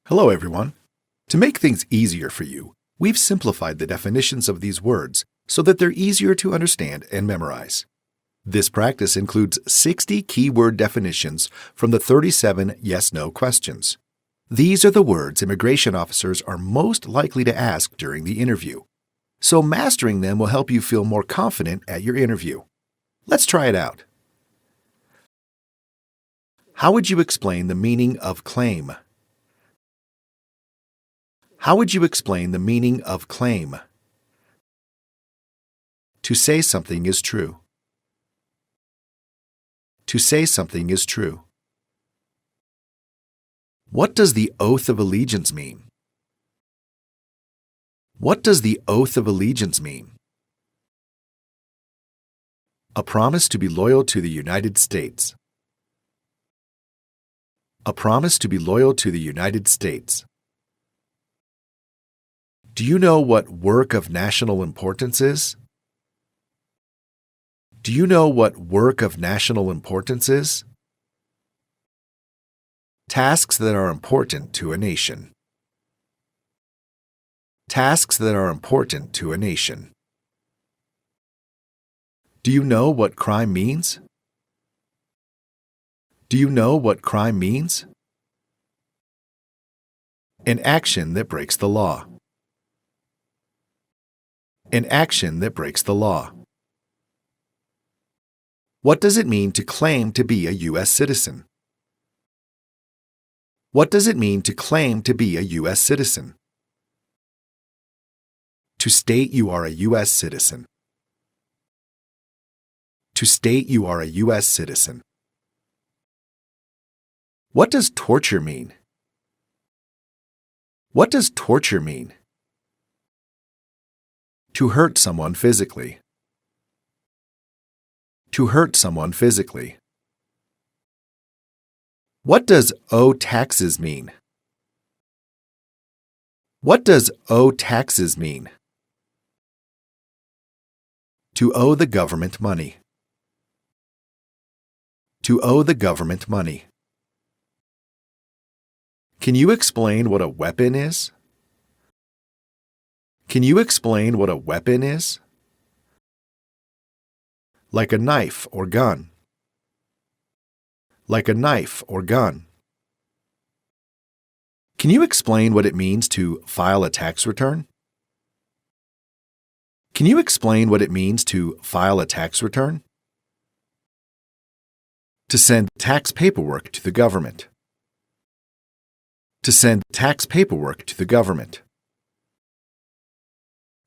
Hello, everyone. To make things easier for you, we've simplified the definitions of these words so that they're easier to understand and memorize. This practice includes 60 keyword definitions from the 37 yes-no questions. These are the words immigration officers are most likely to ask during the interview. So mastering them will help you feel more confident at your interview. Let's try it out. How would you explain the meaning of claim? How would you explain the meaning of claim? To say something is true. To say something is true. What does the oath of allegiance mean? What does the oath of allegiance mean? A promise to be loyal to the United States. A promise to be loyal to the United States. Do you know what work of national importance is? Do you know what work of national importance is? Tasks that are important to a nation. Tasks that are important to a nation. Do you know what crime means? Do you know what crime means? An action that breaks the law. An action that breaks the law. What does it mean to claim to be a U.S. citizen? What does it mean to claim to be a U.S. citizen? To state you are a U.S. citizen. To state you are a U.S. citizen. What does torture mean? What does torture mean? To hurt someone physically. To hurt someone physically. What does owe taxes mean? What does owe taxes mean? To owe the government money. To owe the government money. Can you explain what a weapon is? Can you explain what a weapon is? Like a knife or gun. Like a knife or gun. Can you explain what it means to file a tax return? Can you explain what it means to file a tax return? To send tax paperwork to the government. To send tax paperwork to the government.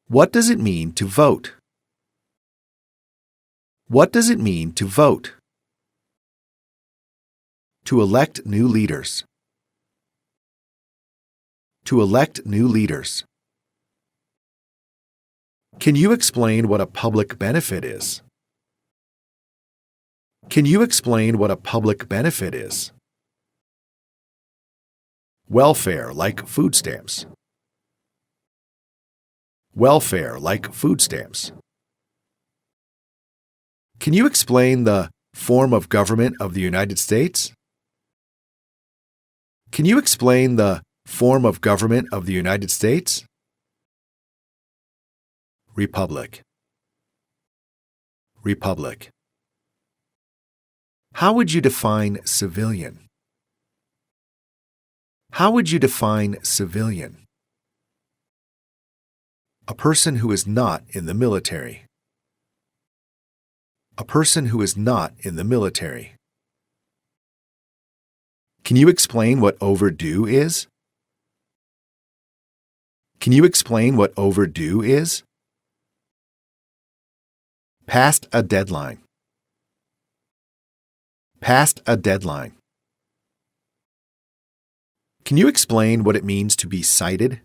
What does it mean to vote? What does it mean to vote? To elect new leaders. To elect new leaders. Can you explain what a public benefit is? Can you explain what a public benefit is? Welfare like food stamps. Welfare like food stamps. Can you explain the form of government of the United States? Can you explain the form of government of the United States? Republic. Republic. How would you define civilian? How would you define civilian? A person who is not in the military. A person who is not in the military. Can you explain what overdue is? Can you explain what overdue is? Past a deadline. Past a deadline. Can you explain what it means to be cited?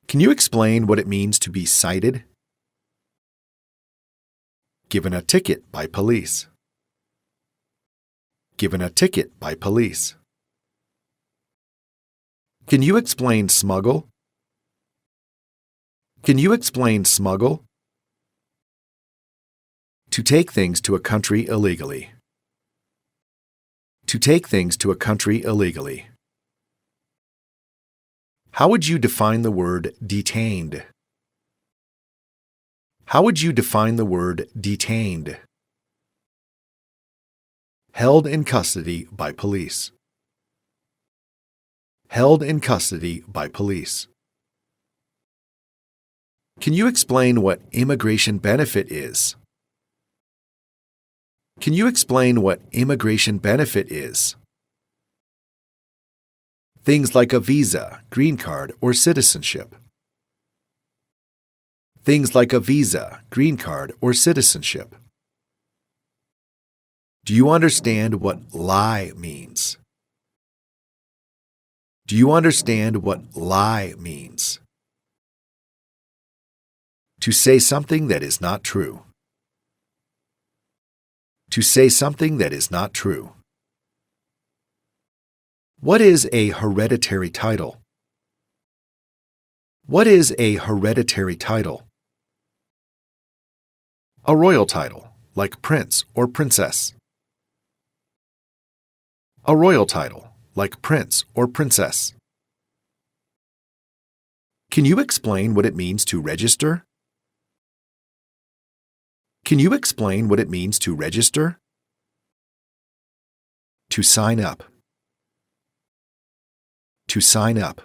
Can you explain what it means to be cited? Given a ticket by police. Given a ticket by police. Can you explain smuggle? Can you explain smuggle? To take things to a country illegally. To take things to a country illegally. How would you define the word detained? How would you define the word detained? Held in custody by police. Held in custody by police. Can you explain what immigration benefit is? Can you explain what immigration benefit is? Things like a visa, green card, or citizenship. Things like a visa, green card, or citizenship. Do you understand what lie means? Do you understand what lie means? To say something that is not true. To say something that is not true. What is a hereditary title? What is a hereditary title? A royal title, like prince or princess. A royal title, like prince or princess. Can you explain what it means to register? Can you explain what it means to register? To sign up. To sign up.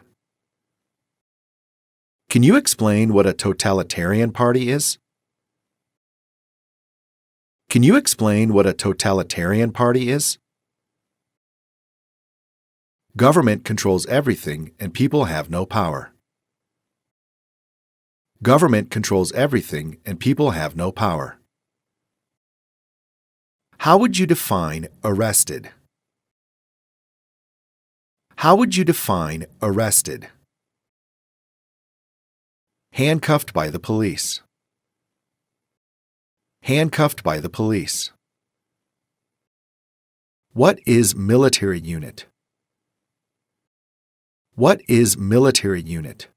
Can you explain what a totalitarian party is? Can you explain what a totalitarian party is? Government controls everything and people have no power. Government controls everything and people have no power. How would you define arrested? How would you define arrested? Handcuffed by the police. Handcuffed by the police. What is military unit? What is military unit?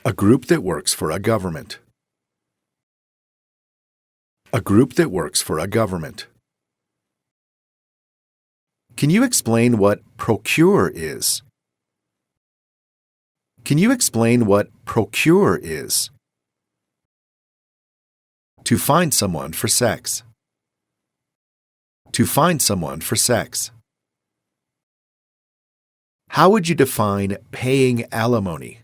A group that works for a government. A group that works for a government. Can you explain what procure is? Can you explain what procure is? To find someone for sex. To find someone for sex. How would you define paying alimony?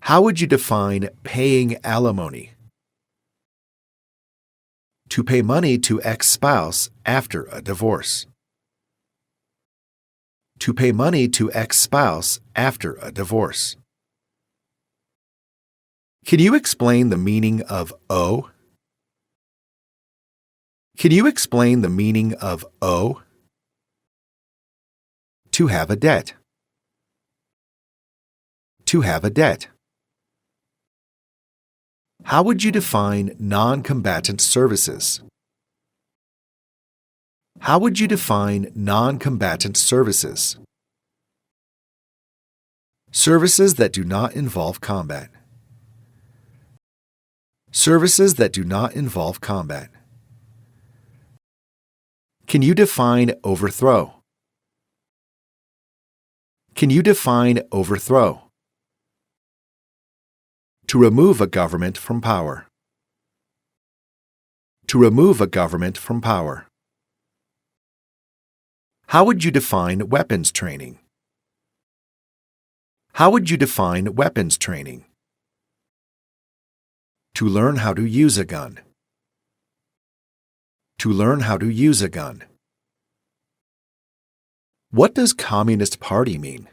How would you define paying alimony? To pay money to ex-spouse after a divorce. To pay money to ex-spouse after a divorce. Can you explain the meaning of owe? Can you explain the meaning of owe? To have a debt. To have a debt. How would you define non-combatant services? How would you define non-combatant services? Services that do not involve combat. Services that do not involve combat. Can you define overthrow? Can you define overthrow? To remove a government from power. To remove a government from power. How would you define weapons training? How would you define weapons training? To learn how to use a gun. To learn how to use a gun. What does Communist Party mean?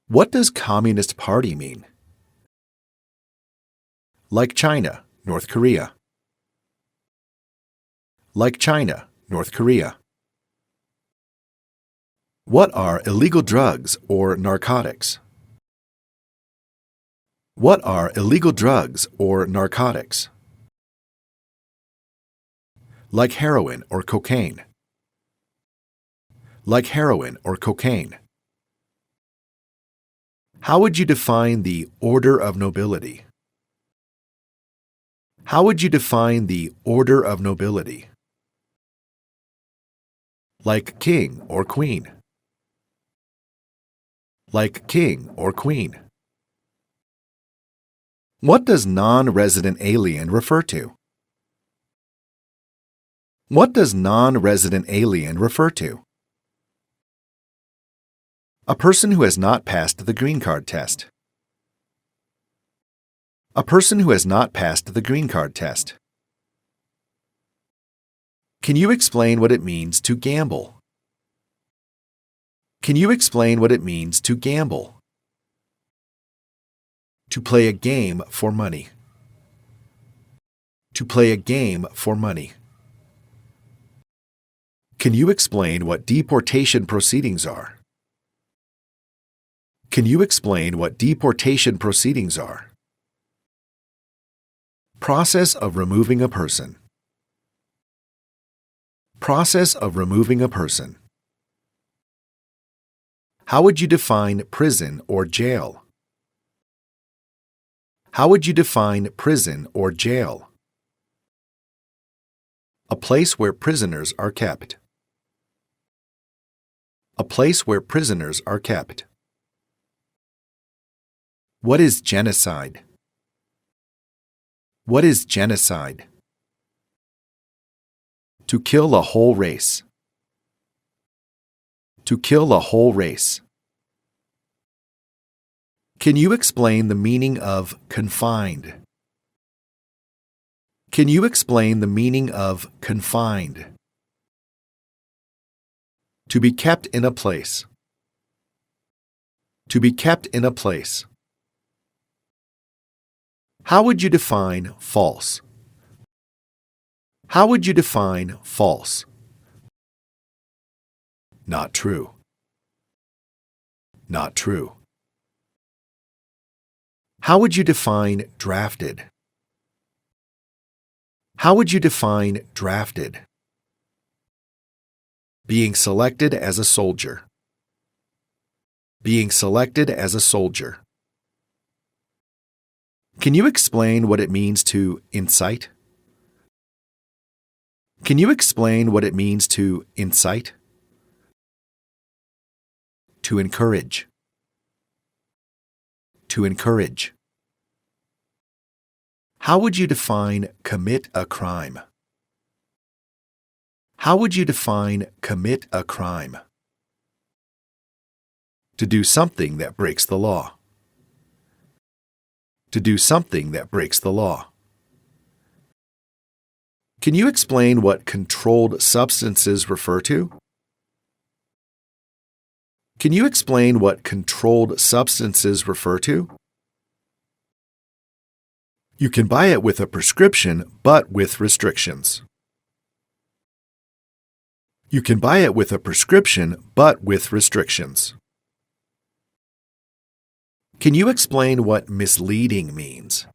What does Communist Party mean? Like China, North Korea. Like China, North Korea. What are illegal drugs or narcotics? What are illegal drugs or narcotics? Like heroin or cocaine. Like heroin or cocaine. How would you define the order of nobility? How would you define the order of nobility? Like king or queen. Like king or queen. What does non-resident alien refer to? What does non-resident alien refer to? A person who has not passed the green card test. A person who has not passed the green card test. Can you explain what it means to gamble? Can you explain what it means to gamble? To play a game for money. To play a game for money. Can you explain what deportation proceedings are? Can you explain what deportation proceedings are? Process of removing a person. Process of removing a person. How would you define prison or jail? How would you define prison or jail? A place where prisoners are kept. A place where prisoners are kept. What is genocide? What is genocide? To kill a whole race. To kill a whole race. Can you explain the meaning of confined? Can you explain the meaning of confined? To be kept in a place. To be kept in a place. How would you define false? How would you define false? Not true. Not true. How would you define drafted? How would you define drafted? Being selected as a soldier. Being selected as a soldier. Can you explain what it means to incite? Can you explain what it means to incite? To encourage. To encourage. How would you define commit a crime? How would you define commit a crime? To do something that breaks the law. To do something that breaks the law. Can you explain what controlled substances refer to? Can you explain what controlled substances refer to? You can buy it with a prescription, but with restrictions. You can buy it with a prescription, but with restrictions. Can you explain what misleading means?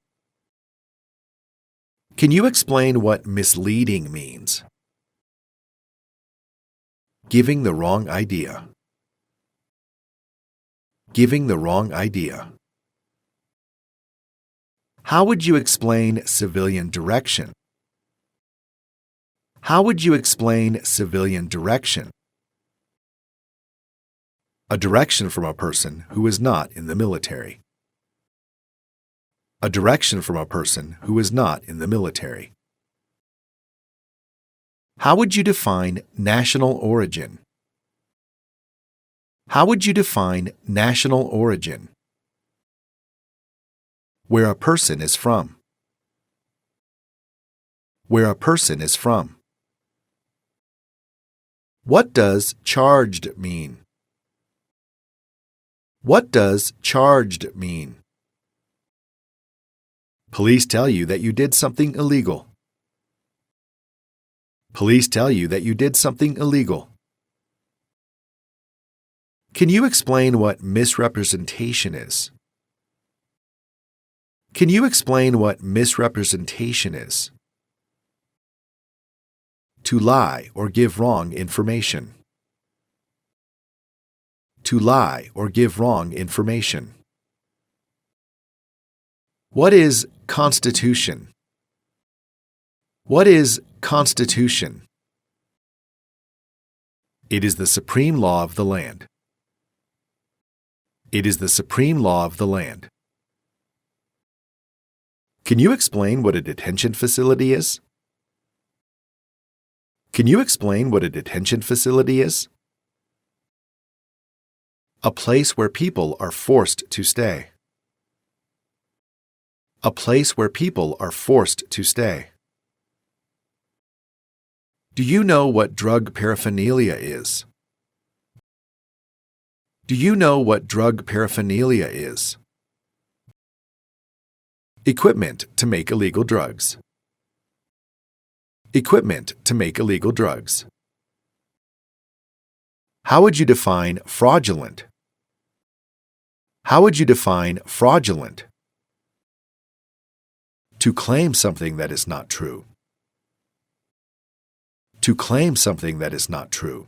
Can you explain what misleading means? Giving the wrong idea. Giving the wrong idea. How would you explain civilian direction? How would you explain civilian direction? A direction from a person who is not in the military. A direction from a person who is not in the military. How would you define national origin? How would you define national origin? Where a person is from. Where a person is from. What does charged mean? What does charged mean? Police tell you that you did something illegal. Police tell you that you did something illegal. Can you explain what misrepresentation is? Can you explain what misrepresentation is? To lie or give wrong information. To lie or give wrong information. What is constitution? What is constitution? It is the supreme law of the land. It is the supreme law of the land. Can you explain what a detention facility is? Can you explain what a detention facility is? A place where people are forced to stay. A place where people are forced to stay. Do you know what drug paraphernalia is? Do you know what drug paraphernalia is? Equipment to make illegal drugs. Equipment to make illegal drugs. How would you define fraudulent? How would you define fraudulent? To claim something that is not true. To claim something that is not true.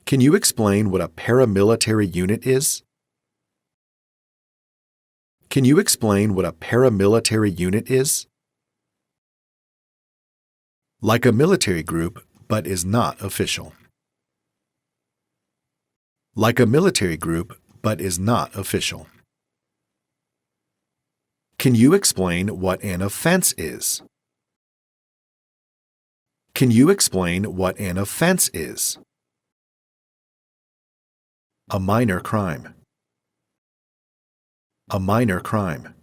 Can you explain what a paramilitary unit is? Can you explain what a paramilitary unit is? Like a military group, but is not official. Like a military group, but is not official. Can you explain what an offense is? Can you explain what an offense is? A minor crime. A minor crime.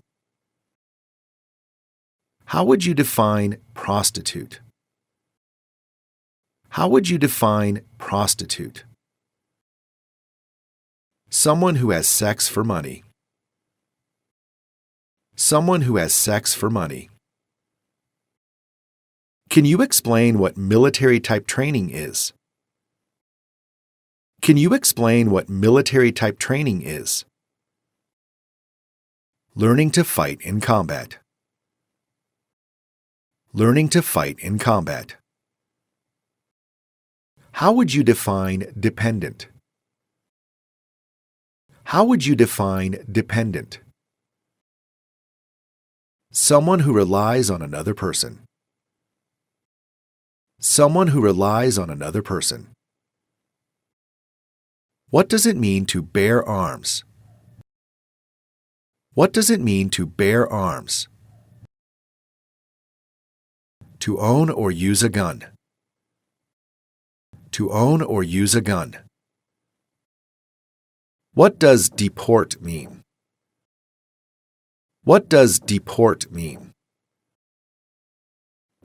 How would you define prostitute? How would you define prostitute? Someone who has sex for money. Someone who has sex for money. Can you explain what military-type training is? Can you explain what military-type training is? Learning to fight in combat. Learning to fight in combat. How would you define dependent? How would you define dependent? Someone who relies on another person. Someone who relies on another person. What does it mean to bear arms? What does it mean to bear arms? To own or use a gun. To own or use a gun. What does deport mean? What does deport mean?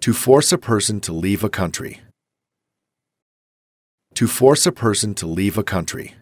To force a person to leave a country. To force a person to leave a country.